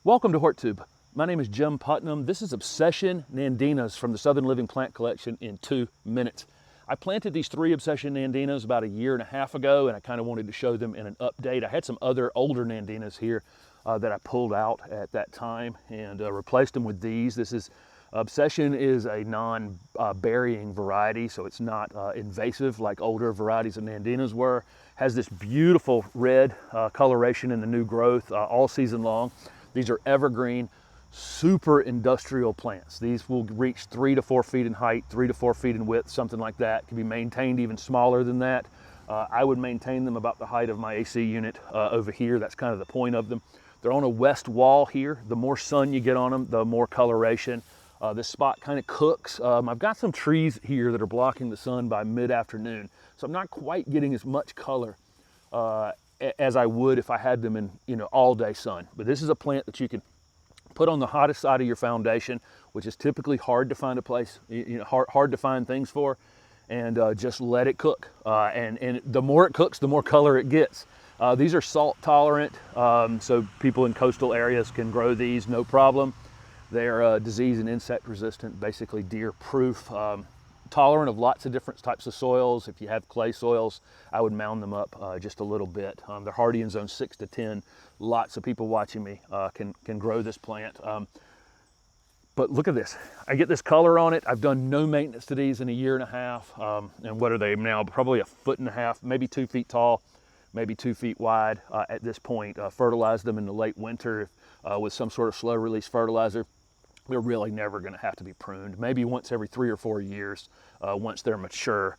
Welcome to HortTube. My name is Jim Putnam. This is Obsession Nandinas from the Southern Living Plant Collection in 2 minutes. I planted these 3 Obsession Nandinas about 1.5 years ago, and I kind of wanted to show them in an update. I had some other older Nandinas here that I pulled out at that time and replaced them with these. Obsession is a non-burying variety, so it's not invasive like older varieties of Nandinas were. Has this beautiful red coloration in the new growth all season long. These are evergreen, super industrial plants. These will reach 3 to 4 feet in height, 3 to 4 feet in width, something like that. Can be maintained even smaller than that. I would maintain them about the height of my AC unit over here. That's kind of the point of them. They're on a west wall here. The more sun you get on them, the more coloration. This spot kind of cooks. I've got some trees here that are blocking the sun by mid-afternoon, so I'm not quite getting as much color as I would if I had them in all-day sun. But this is a plant that you can put on the hottest side of your foundation, which is typically hard to find a place, hard to find things for, and just let it cook. And the more it cooks, the more color it gets. These are salt tolerant, so people in coastal areas can grow these no problem. They're disease and insect resistant, basically deer proof, tolerant of lots of different types of soils. If you have clay soils, I would mound them up just a little bit. They're hardy in zone 6 to 10. Lots of people watching me can grow this plant. But look at this. I get this color on it. I've done no maintenance to these in 1.5 years. And what are they now? Probably 1.5 feet, maybe 2 feet tall, maybe 2 feet wide at this point. Fertilized them in the late winter with some sort of slow release fertilizer. They're really never going to have to be pruned. Maybe once every 3 or 4 years, once they're mature,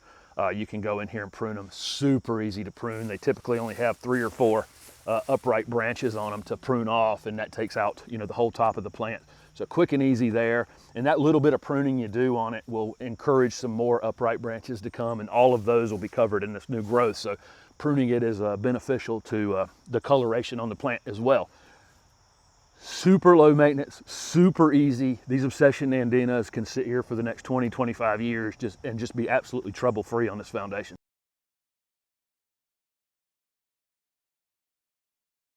you can go in here and prune them. Super easy to prune. They typically only have 3 or 4 upright branches on them to prune off, and that takes out the whole top of the plant. So quick and easy there. And that little bit of pruning you do on it will encourage some more upright branches to come, and all of those will be covered in this new growth. So pruning it is beneficial to the coloration on the plant as well. Super low maintenance, super easy. These Obsession Nandinas can sit here for the next 20, 25 years and just be absolutely trouble-free on this foundation.